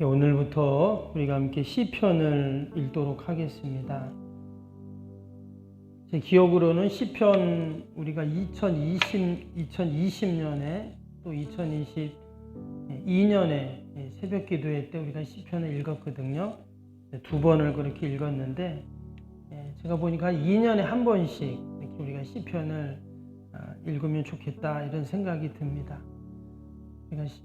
오늘부터 우리가 함께 시편을 읽도록 하겠습니다. 제 기억으로는 시편 우리가 2020년에 또 2022년에 새벽 기도회 때 우리가 시편을 읽었거든요. 두 번을 그렇게 읽었는데 제가 보니까 2년에 한 번씩 이렇게 우리가 시편을 읽으면 좋겠다 이런 생각이 듭니다.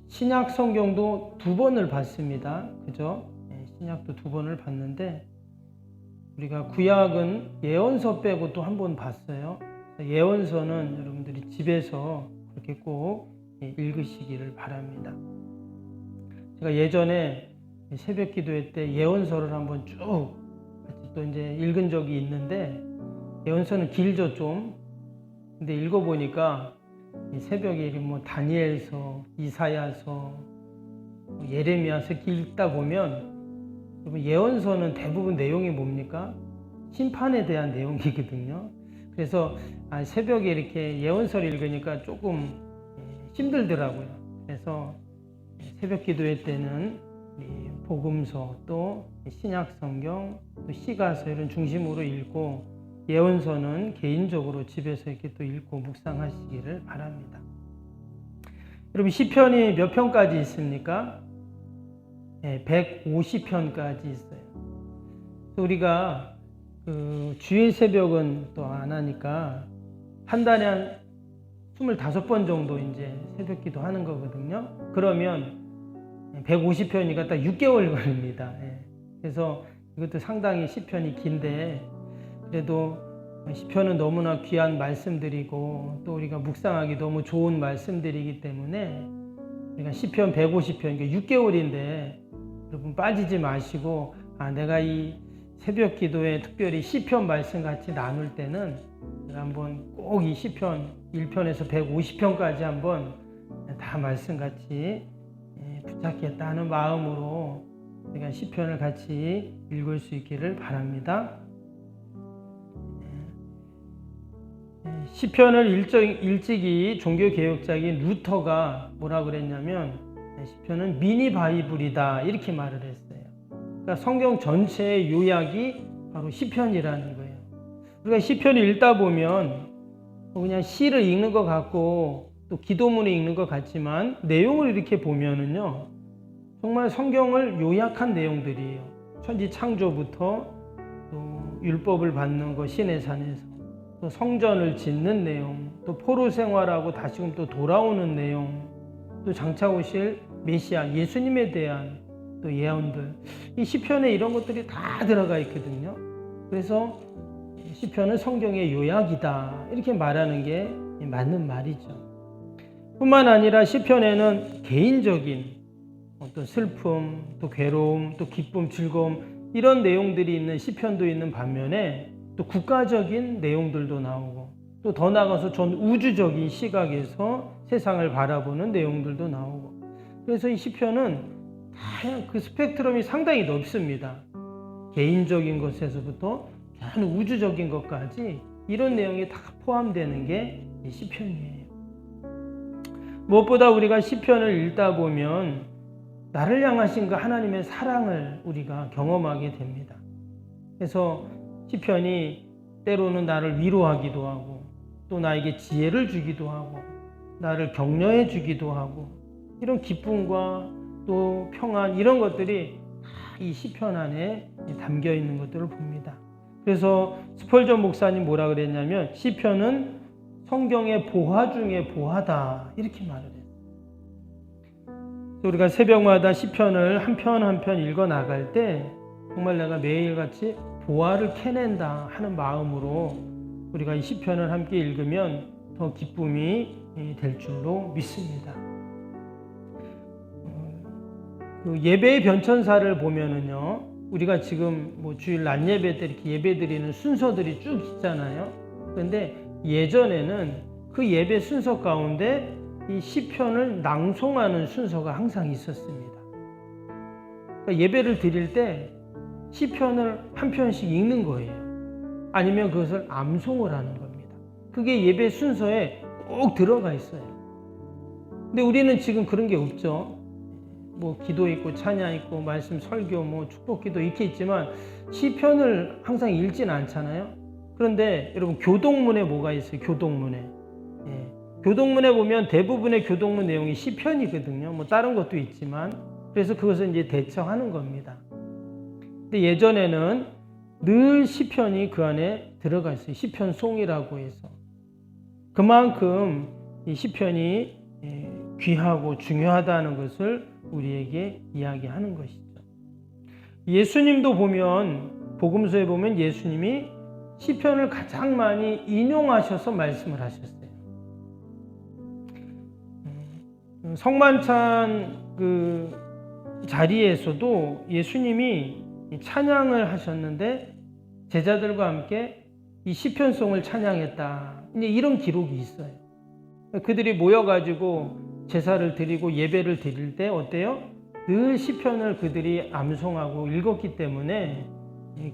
신약 성경도 두 번을 봤습니다. 그죠? 신약도 두 번을 봤는데 우리가 구약은 예언서 빼고 또 한 번 봤어요. 예언서는 여러분들이 집에서 그렇게 꼭 읽으시기를 바랍니다. 제가 예전에 새벽 기도회 때 예언서를 한번 쭉 같이 또 이제 읽은 적이 있는데 예언서는 길죠 좀. 근데 읽어보니까 새벽에 뭐 다니엘서, 이사야서, 예레미야서 읽다 보면 예언서는 대부분 내용이 뭡니까? 심판에 대한 내용이거든요. 그래서 새벽에 이렇게 예언서를 읽으니까 조금 힘들더라고요. 그래서 새벽 기도회 때는 복음서 또 신약성경 또 시가서 이런 중심으로 읽고 예언서는 개인적으로 집에서 이렇게 또 읽고 묵상하시기를 바랍니다. 여러분 시편이 몇 편까지 있습니까? 150편까지 있어요. 우리가 주일 새벽은 또 안 하니까 한 달에 한 25번 정도 이제 새벽 기도 하는 거거든요. 그러면 150편이니까 딱 6개월 걸립니다. 그래서 이것도 상당히 시편이 긴데 그래도 시편은 너무나 귀한 말씀들이고 또 우리가 묵상하기 너무 좋은 말씀들이기 때문에 우리가 시편 150편, 그러니까 6개월인데 여러분 빠지지 마시고 내가 이 새벽 기도에 특별히 시편 말씀 같이 나눌 때는 한번 꼭 이 시편 1편에서 150편까지 한번 다 말씀 같이 붙잡겠다 하는 마음으로 우리가 시편을 같이 읽을 수 있기를 바랍니다. 시편을 일찍이 종교개혁자인 루터가 뭐라 그랬냐면 시편은 미니 바이블이다 이렇게 말을 했어요. 그러니까 성경 전체의 요약이 바로 시편이라는 거예요. 우리가 시편을 읽다 보면 그냥 시를 읽는 것 같고 또 기도문을 읽는 것 같지만 내용을 이렇게 보면은요 정말 성경을 요약한 내용들이에요. 천지 창조부터 또 율법을 받는 것 시내산에서 또 성전을 짓는 내용, 또 포로 생활하고 다시금 또 돌아오는 내용, 또 장차 오실 메시아 예수님에 대한 또 예언들, 이 시편에 이런 것들이 다 들어가 있거든요. 그래서 시편은 성경의 요약이다 이렇게 말하는 게 맞는 말이죠. 뿐만 아니라 시편에는 개인적인 어떤 슬픔, 또 괴로움, 또 기쁨, 즐거움 이런 내용들이 있는 시편도 있는 반면에 또 국가적인 내용들도 나오고 또 더 나아가서 전 우주적인 시각에서 세상을 바라보는 내용들도 나오고 그래서 이 시편은 다양한 그 스펙트럼이 상당히 넓습니다. 개인적인 것에서부터 우주적인 것까지 이런 내용이 다 포함되는 게 이 시편이에요. 무엇보다 우리가 시편을 읽다 보면 나를 향하신 그 하나님의 사랑을 우리가 경험하게 됩니다. 그래서 시편이 때로는 나를 위로하기도 하고 또 나에게 지혜를 주기도 하고 나를 격려해 주기도 하고 이런 기쁨과 또 평안 이런 것들이 이 시편 안에 담겨 있는 것들을 봅니다. 그래서 스펄전 목사님 뭐라 그랬냐면 시편은 성경의 보화 중에 보화다 이렇게 말을 해요. 우리가 새벽마다 시편을 한 편 한 편 읽어 나갈 때 정말 내가 매일같이 보화를 캐낸다 하는 마음으로 우리가 이 시편을 함께 읽으면 더 기쁨이 될 줄로 믿습니다. 그 예배의 변천사를 보면은요, 우리가 지금 뭐 주일 낮 예배 때 이렇게 예배 드리는 순서들이 쭉 있잖아요. 그런데 예전에는 그 예배 순서 가운데 이 시편을 낭송하는 순서가 항상 있었습니다. 그러니까 예배를 드릴 때 시편을 한 편씩 읽는 거예요. 아니면 그것을 암송을 하는 겁니다. 그게 예배 순서에 꼭 들어가 있어요. 근데 우리는 지금 그런 게 없죠. 뭐 기도 있고 찬양 있고 말씀 설교 뭐 축복기도 이렇게 있지만 시편을 항상 읽지는 않잖아요. 그런데 여러분 교동문에 뭐가 있어요? 교동문에. 예. 교동문에 보면 대부분의 교동문 내용이 시편이거든요. 뭐 다른 것도 있지만 그래서 그것을 이제 대처하는 겁니다. 근데 예전에는 늘 시편이 그 안에 들어가 있어요. 시편송이라고 해서. 그만큼 이 시편이 귀하고 중요하다는 것을 우리에게 이야기하는 것이죠. 예수님도 보면 복음서에 보면 예수님이 시편을 가장 많이 인용하셔서 말씀을 하셨어요. 성만찬 그 자리에서도 예수님이 찬양을 하셨는데 제자들과 함께 이 시편송을 찬양했다. 이제 이런 기록이 있어요. 그들이 모여가지고 제사를 드리고 예배를 드릴 때 어때요? 늘 시편을 그들이 암송하고 읽었기 때문에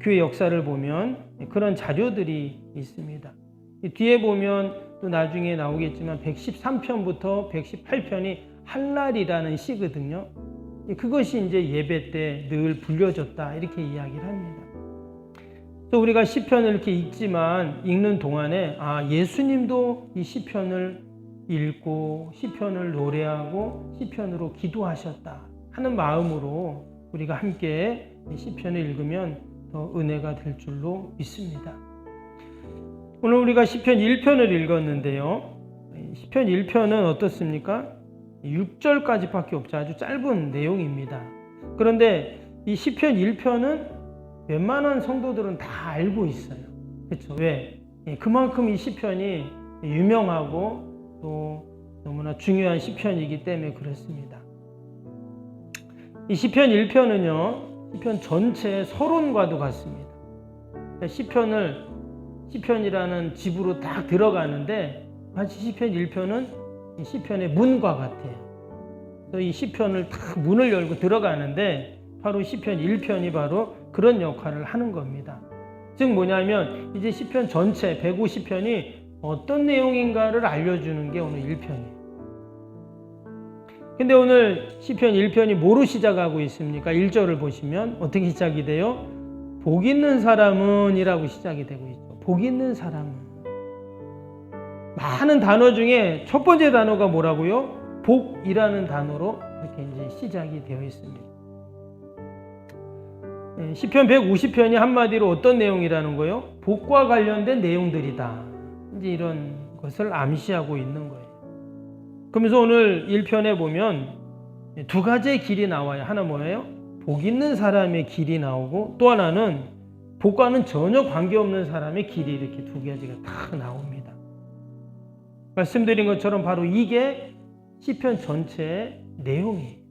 교회 역사를 보면 그런 자료들이 있습니다. 뒤에 보면 또 나중에 나오겠지만 113편부터 118편이 할랄이라는 시거든요. 그것이 이제 예배 때 늘 불려졌다 이렇게 이야기를 합니다. 또 우리가 시편을 이렇게 읽는 동안에 예수님도 이 시편을 읽고 시편을 노래하고 시편으로 기도하셨다 하는 마음으로 우리가 함께 시편을 읽으면 더 은혜가 될 줄로 믿습니다. 오늘 우리가 시편 1편을 읽었는데요. 시편 1편은 어떻습니까? 6절까지밖에 없죠. 아주 짧은 내용입니다. 그런데 이 시편 1편은 웬만한 성도들은 다 알고 있어요. 그렇죠? 왜? 그만큼 이 시편이 유명하고 또 너무나 중요한 시편이기 때문에 그렇습니다. 이 시편 1편은요. 시편 전체의 서론과도 같습니다. 시편이라는 집으로 딱 들어가는데 마치 시편 1편은 시편의 문과 같아요. 그래서 이 시편을 딱 문을 열고 들어가는데 바로 시편 1편이 바로 그런 역할을 하는 겁니다. 즉 뭐냐면 이제 시편 전체 150편이 어떤 내용인가를 알려주는 게 오늘 1편이에요. 근데 오늘 시편 1편이 뭐로 시작하고 있습니까? 1절을 보시면 어떻게 시작이 돼요? 복 있는 사람은 이라고 시작이 되고 있죠. 복 있는 사람은. 많은 단어 중에 첫 번째 단어가 뭐라고요? 복이라는 단어로 이렇게 이제 시작이 되어 있습니다. 시편 150편이 한마디로 어떤 내용이라는 거예요? 복과 관련된 내용들이다. 이제 이런 것을 암시하고 있는 거예요. 그러면서 오늘 1편에 보면 두 가지의 길이 나와요. 하나 뭐예요? 복 있는 사람의 길이 나오고 또 하나는 복과는 전혀 관계없는 사람의 길이 이렇게 두 가지가 다 나옵니다. 말씀드린 것처럼 바로 이게 시편 전체의 내용이에요.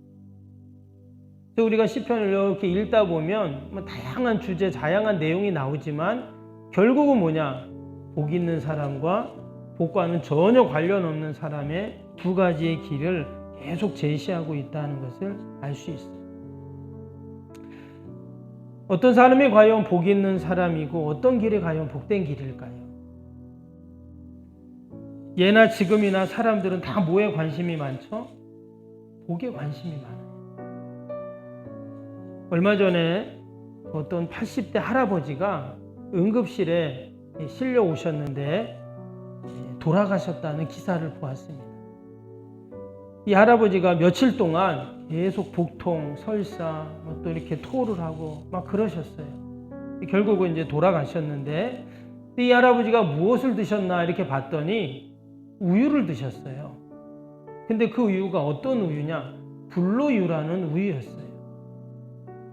우리가 시편을 이렇게 읽다 보면 다양한 주제, 다양한 내용이 나오지만 결국은 뭐냐? 복 있는 사람과 복과는 전혀 관련 없는 사람의 두 가지의 길을 계속 제시하고 있다는 것을 알 수 있어요. 어떤 사람이 과연 복 있는 사람이고 어떤 길이 과연 복된 길일까요? 예나 지금이나 사람들은 다 뭐에 관심이 많죠? 복에 관심이 많아요. 얼마 전에 어떤 80대 할아버지가 응급실에 실려 오셨는데 돌아가셨다는 기사를 보았습니다. 이 할아버지가 며칠 동안 계속 복통, 설사, 또 이렇게 토를 하고 막 그러셨어요. 결국은 이제 돌아가셨는데 이 할아버지가 무엇을 드셨나 이렇게 봤더니 우유를 드셨어요. 근데 그 우유가 어떤 우유냐? 불로유라는 우유였어요.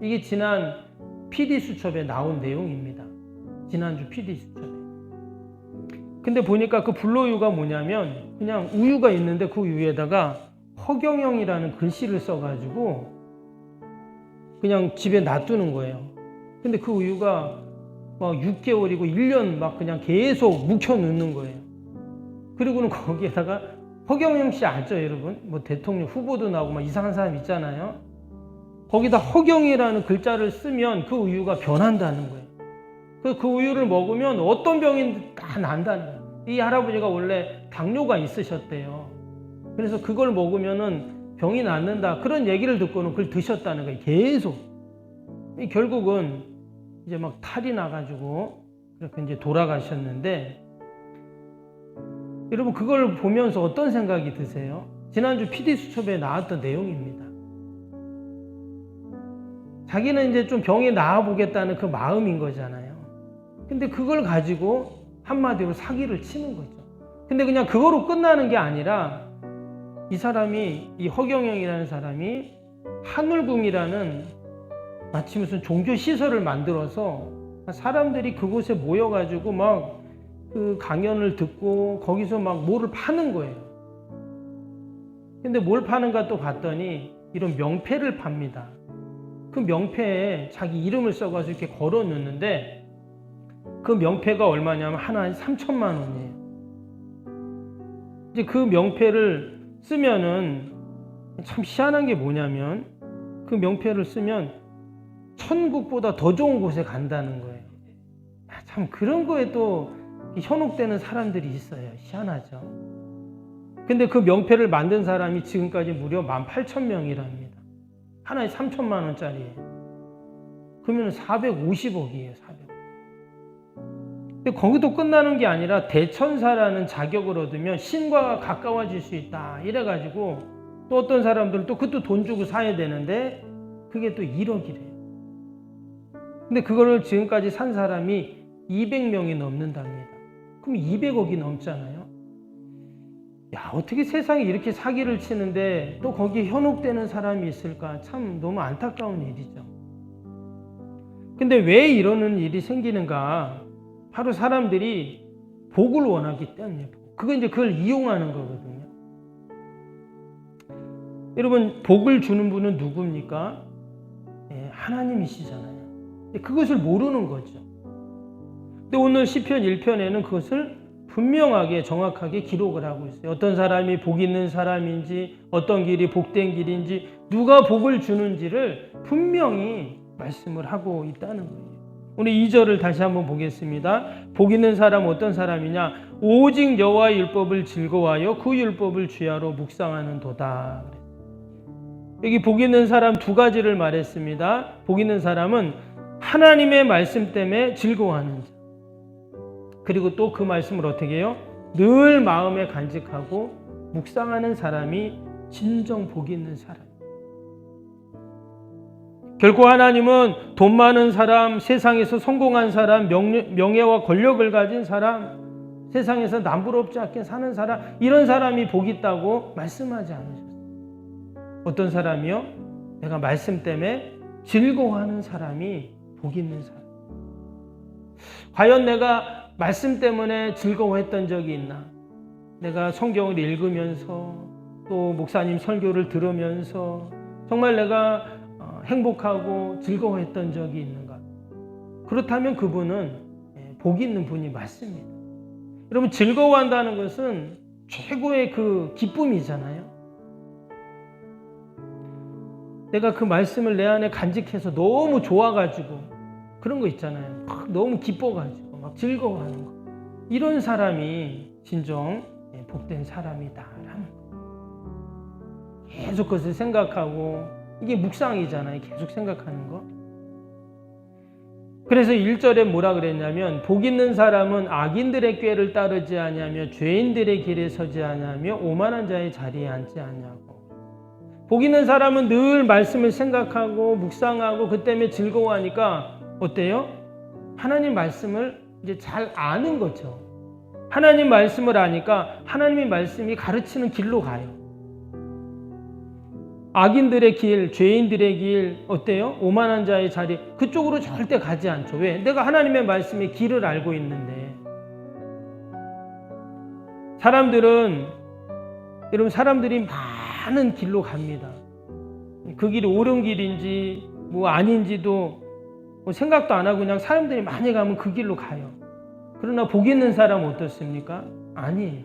이게 지난 PD수첩에 나온 내용입니다. 지난주 PD수첩에. 근데 보니까 그 불로유가 뭐냐면 그냥 우유가 있는데 그 우유에다가 허경영이라는 글씨를 써가지고 그냥 집에 놔두는 거예요. 근데 그 우유가 막 6개월이고 1년 막 그냥 계속 묵혀놓는 거예요. 그리고는 거기에다가 허경영 씨 알죠, 여러분? 뭐 대통령 후보도 나오고 막 이상한 사람 있잖아요. 거기다 허경이라는 글자를 쓰면 그 우유가 변한다는 거예요. 그 우유를 먹으면 어떤 병이 다 난다는 거예요. 이 할아버지가 원래 당뇨가 있으셨대요. 그래서 그걸 먹으면은 병이 낫는다 그런 얘기를 듣고는 그걸 드셨다는 거예요. 계속. 결국은 이제 막 탈이 나가지고 그렇게 이제 돌아가셨는데, 여러분 그걸 보면서 어떤 생각이 드세요? 지난주 PD수첩에 나왔던 내용입니다. 자기는 이제 좀 병이 나아보겠다는 그 마음인 거잖아요. 근데 그걸 가지고 한마디로 사기를 치는 거죠. 근데 그냥 그거로 끝나는 게 아니라 이 사람이, 이 허경영이라는 사람이 하늘궁이라는 마치 무슨 종교시설을 만들어서 사람들이 그곳에 모여가지고 막 그 강연을 듣고 거기서 막 뭐를 파는 거예요. 근데 뭘 파는가 또 봤더니 이런 명패를 팝니다. 그 명패에 자기 이름을 써가지고 이렇게 걸어 놓는데, 그 명패가 얼마냐면 하나에 3,000만 원이에요. 이제 그 명패를 쓰면은 참 희한한 게 뭐냐면, 그 명패를 쓰면 천국보다 더 좋은 곳에 간다는 거예요. 참 그런 거에 또 현혹되는 사람들이 있어요. 희한하죠. 근데 그 명패를 만든 사람이 지금까지 무려 18,000명이랍니다. 하나에 3,000만 원짜리예요. 그러면 450억이에요. 400억. 근데 거기도 끝나는 게 아니라 대천사라는 자격을 얻으면 신과 가까워질 수 있다 이래가지고, 또 어떤 사람들은 또 그것도 돈 주고 사야 되는데 그게 또 1억이래요. 근데 그거를 지금까지 산 사람이 200명이 넘는답니다. 그럼 200억이 넘잖아요. 야, 어떻게 세상에 이렇게 사기를 치는데 또 거기에 현혹되는 사람이 있을까? 참 너무 안타까운 일이죠. 근데 왜 이러는 일이 생기는가? 바로 사람들이 복을 원하기 때문에. 그걸 이용하는 거거든요. 여러분, 복을 주는 분은 누굽니까? 하나님이시잖아요. 그것을 모르는 거죠. 근데 오늘 시편 1편에는 그것을 분명하게 정확하게 기록을 하고 있어요. 어떤 사람이 복 있는 사람인지, 어떤 길이 복된 길인지, 누가 복을 주는지를 분명히 말씀을 하고 있다는 거예요. 오늘 2절을 다시 한번 보겠습니다. 복 있는 사람 어떤 사람이냐? 오직 여호와의 율법을 즐거워하여 그 율법을 주야로 묵상하는 도다. 여기 복 있는 사람 두 가지를 말했습니다. 복 있는 사람은 하나님의 말씀 때문에 즐거워하는 자. 그리고 또 그 말씀을 어떻게 해요? 늘 마음에 간직하고 묵상하는 사람이 진정 복 있는 사람. 결코 하나님은 돈 많은 사람, 세상에서 성공한 사람, 명예와 권력을 가진 사람, 세상에서 남부럽지 않게 사는 사람, 이런 사람이 복 있다고 말씀하지 않으셨어요. 어떤 사람이요? 내가 말씀 때문에 즐거워하는 사람이 복 있는 사람. 과연 내가 말씀 때문에 즐거워했던 적이 있나? 내가 성경을 읽으면서 또 목사님 설교를 들으면서 정말 내가 행복하고 즐거워했던 적이 있는가? 그렇다면 그분은 복 있는 분이 맞습니다. 여러분, 즐거워한다는 것은 최고의 그 기쁨이잖아요. 내가 그 말씀을 내 안에 간직해서 너무 좋아가지고 그런 거 있잖아요. 막 너무 기뻐가지고 막 즐거워하는 거. 이런 사람이 진정 복된 사람이다라는 거. 계속 그것을 생각하고, 이게 묵상이잖아요. 계속 생각하는 거. 그래서 1절에 뭐라 그랬냐면, 복 있는 사람은 악인들의 꾀를 따르지 아니하며 죄인들의 길에 서지 아니하며 오만한 자의 자리에 앉지 아니하고. 복 있는 사람은 늘 말씀을 생각하고 묵상하고 그 때문에 즐거워하니까 어때요? 하나님 말씀을 이제 잘 아는 거죠. 하나님 말씀을 아니까 하나님의 말씀이 가르치는 길로 가요. 악인들의 길, 죄인들의 길, 어때요? 오만한 자의 자리, 그쪽으로 절대 가지 않죠. 왜? 내가 하나님의 말씀의 길을 알고 있는데. 여러분, 사람들이 많은 길로 갑니다. 그 길이 옳은 길인지 뭐 아닌지도 생각도 안 하고 그냥 사람들이 많이 가면 그 길로 가요. 그러나 복 있는 사람은 어떻습니까? 아니에요.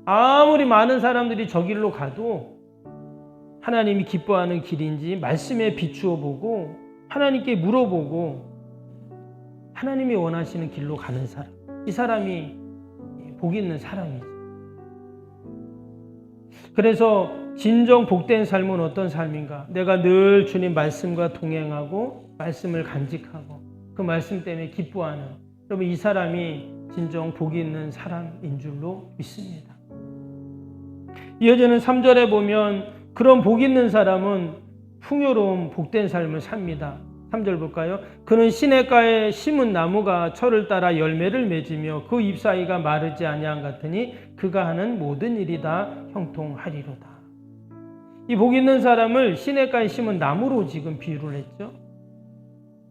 아무리 많은 사람들이 저 길로 가도 하나님이 기뻐하는 길인지 말씀에 비추어 보고 하나님께 물어보고 하나님이 원하시는 길로 가는 사람, 이 사람이 복 있는 사람이죠. 그래서 진정 복된 삶은 어떤 삶인가? 내가 늘 주님 말씀과 동행하고 말씀을 간직하고 그 말씀 때문에 기뻐하는, 여러분 이 사람이 진정 복이 있는 사람인 줄로 믿습니다. 이어지는 3절에 보면 그런 복 있는 사람은 풍요로운 복된 삶을 삽니다. 3절 볼까요? 그는 시냇가에 심은 나무가 철을 따라 열매를 맺으며 그 잎사이가 마르지 아니한 같으니 그가 하는 모든 일이 다 형통하리로다. 이 복 있는 사람을 시냇가에 심은 나무로 지금 비유를 했죠.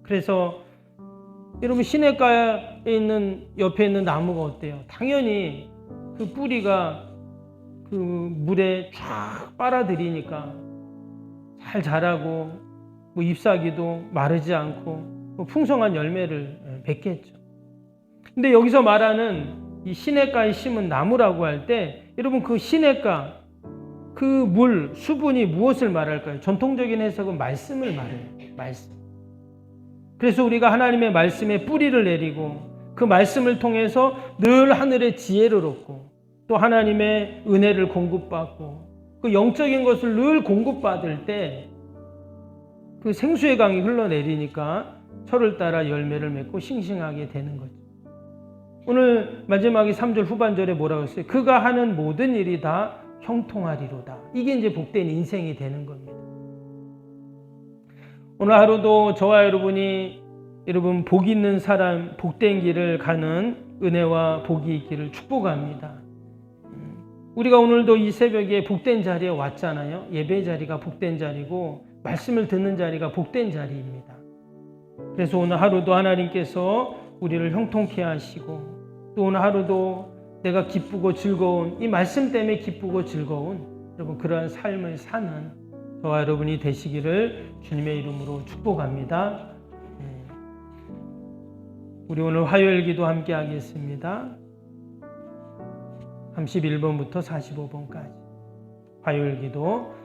그래서 여러분 시냇가에 있는 옆에 있는 나무가 어때요? 당연히 그 뿌리가 그 물에 쫙 빨아들이니까 잘 자라고 잎사귀도 마르지 않고 풍성한 열매를 맺겠죠. 근데 여기서 말하는 이 시냇가에 심은 나무라고 할 때 여러분 그 시냇가 그 물, 수분이 무엇을 말할까요? 전통적인 해석은 말씀을 말해요. 말씀. 그래서 우리가 하나님의 말씀에 뿌리를 내리고 그 말씀을 통해서 늘 하늘의 지혜를 얻고 또 하나님의 은혜를 공급받고 그 영적인 것을 늘 공급받을 때 그 생수의 강이 흘러내리니까 철을 따라 열매를 맺고 싱싱하게 되는 거죠. 오늘 마지막에 3절 후반절에 뭐라고 했어요? 그가 하는 모든 일이 다 형통하리로다. 이게 이제 복된 인생이 되는 겁니다. 오늘 하루도 저와 여러분이 여러분 복 있는 사람, 복된 길을 가는 은혜와 복이 있기를 축복합니다. 우리가 오늘도 이 새벽에 복된 자리에 왔잖아요. 예배 자리가 복된 자리고 말씀을 듣는 자리가 복된 자리입니다. 그래서 오늘 하루도 하나님께서 우리를 형통케 하시고 또 오늘 하루도 내가 기쁘고 즐거운 이 말씀 때문에 기쁘고 즐거운 여러분 그러한 삶을 사는 저와 여러분이 되시기를 주님의 이름으로 축복합니다. 우리 오늘 화요일 기도 함께 하겠습니다. 31번부터 45번까지 화요일 기도.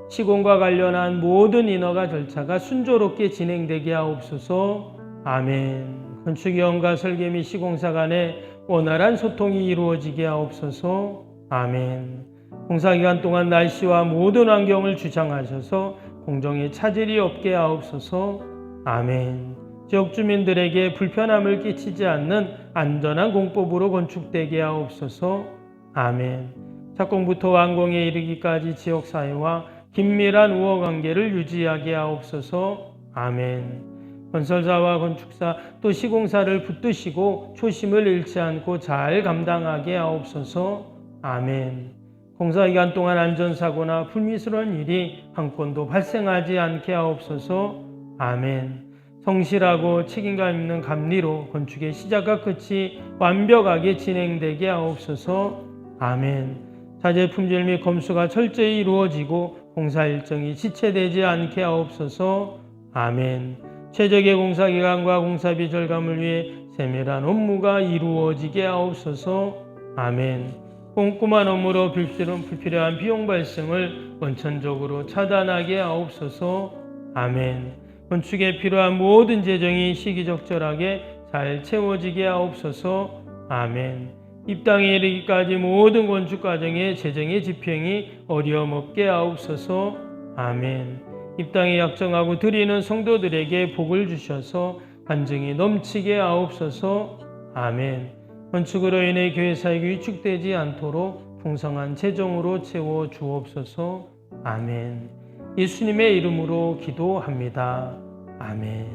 시공과 관련한 모든 인허가 절차가 순조롭게 진행되게 하옵소서. 아멘. 건축위원과 설계 및 시공사 간에 원활한 소통이 이루어지게 하옵소서. 아멘. 공사기간 동안 날씨와 모든 환경을 주장하셔서 공정에 차질이 없게 하옵소서. 아멘. 지역 주민들에게 불편함을 끼치지 않는 안전한 공법으로 건축되게 하옵소서. 아멘. 착공부터 완공에 이르기까지 지역사회와 긴밀한 우호관계를 유지하게 하옵소서. 아멘. 건설사와 건축사 또 시공사를 붙드시고 초심을 잃지 않고 잘 감당하게 하옵소서. 아멘. 공사기간 동안 안전사고나 불미스러운 일이 한 건도 발생하지 않게 하옵소서. 아멘. 성실하고 책임감 있는 감리로 건축의 시작과 끝이 완벽하게 진행되게 하옵소서. 아멘. 자재 품질 및 검수가 철저히 이루어지고 공사 일정이 지체되지 않게 하옵소서. 아멘. 최적의 공사기간과 공사비 절감을 위해 세밀한 업무가 이루어지게 하옵소서. 아멘. 꼼꼼한 업무로 불필요한 비용 발생을 원천적으로 차단하게 하옵소서. 아멘. 건축에 필요한 모든 재정이 시기적절하게 잘 채워지게 하옵소서. 아멘. 입당에 이르기까지 모든 건축 과정의 재정의 집행이 어려움 없게 하옵소서. 아멘. 입당에 약정하고 드리는 성도들에게 복을 주셔서 간증이 넘치게 하옵소서. 아멘. 건축으로 인해 교회 사역이 위축되지 않도록 풍성한 재정으로 채워 주옵소서. 아멘. 예수님의 이름으로 기도합니다. 아멘.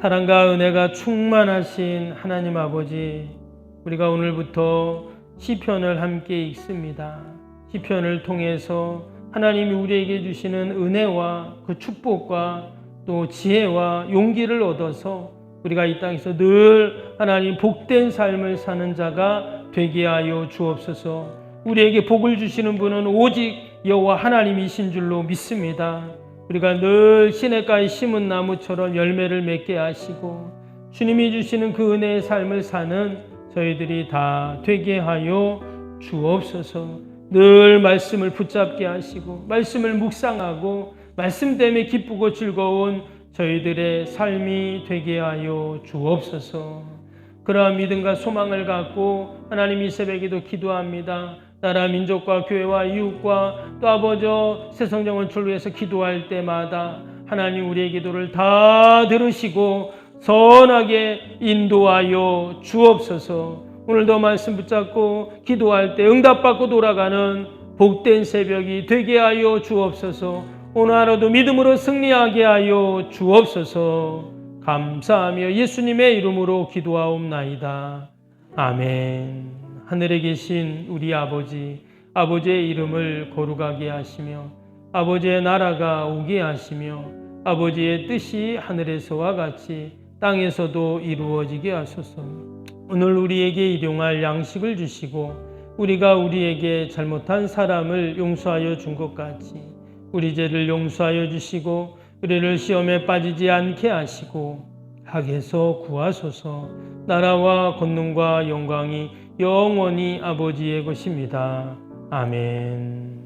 사랑과 은혜가 충만하신 하나님 아버지, 우리가 오늘부터 시편을 함께 읽습니다. 시편을 통해서 하나님이 우리에게 주시는 은혜와 그 축복과 또 지혜와 용기를 얻어서 우리가 이 땅에서 늘 하나님 복된 삶을 사는 자가 되게 하여 주옵소서. 우리에게 복을 주시는 분은 오직 여호와 하나님이신 줄로 믿습니다. 우리가 늘 시냇가에 심은 나무처럼 열매를 맺게 하시고 주님이 주시는 그 은혜의 삶을 사는 저희들이 다 되게 하여 주옵소서. 늘 말씀을 붙잡게 하시고 말씀을 묵상하고 말씀 때문에 기쁘고 즐거운 저희들의 삶이 되게 하여 주옵소서. 그러한 믿음과 소망을 갖고 하나님 이 새벽에도 기도합니다. 나라 민족과 교회와 이웃과 또 아버지 새성정원초를 위해서 기도할 때마다 하나님 우리의 기도를 다 들으시고 선하게 인도하여 주옵소서. 오늘도 말씀 붙잡고 기도할 때 응답받고 돌아가는 복된 새벽이 되게 하여 주옵소서. 오늘 하루도 믿음으로 승리하게 하여 주옵소서. 감사하며 예수님의 이름으로 기도하옵나이다. 아멘. 하늘에 계신 우리 아버지, 아버지의 이름을 거룩하게 하시며 아버지의 나라가 오게 하시며 아버지의 뜻이 하늘에서와 같이 땅에서도 이루어지게 하소서. 오늘 우리에게 일용할 양식을 주시고 우리가 우리에게 잘못한 사람을 용서하여 준 것 같이 우리 죄를 용서하여 주시고 우리를 시험에 빠지지 않게 하시고 악에서 구하소서. 나라와 권능과 영광이 영원히 아버지의 것입니다. 아멘.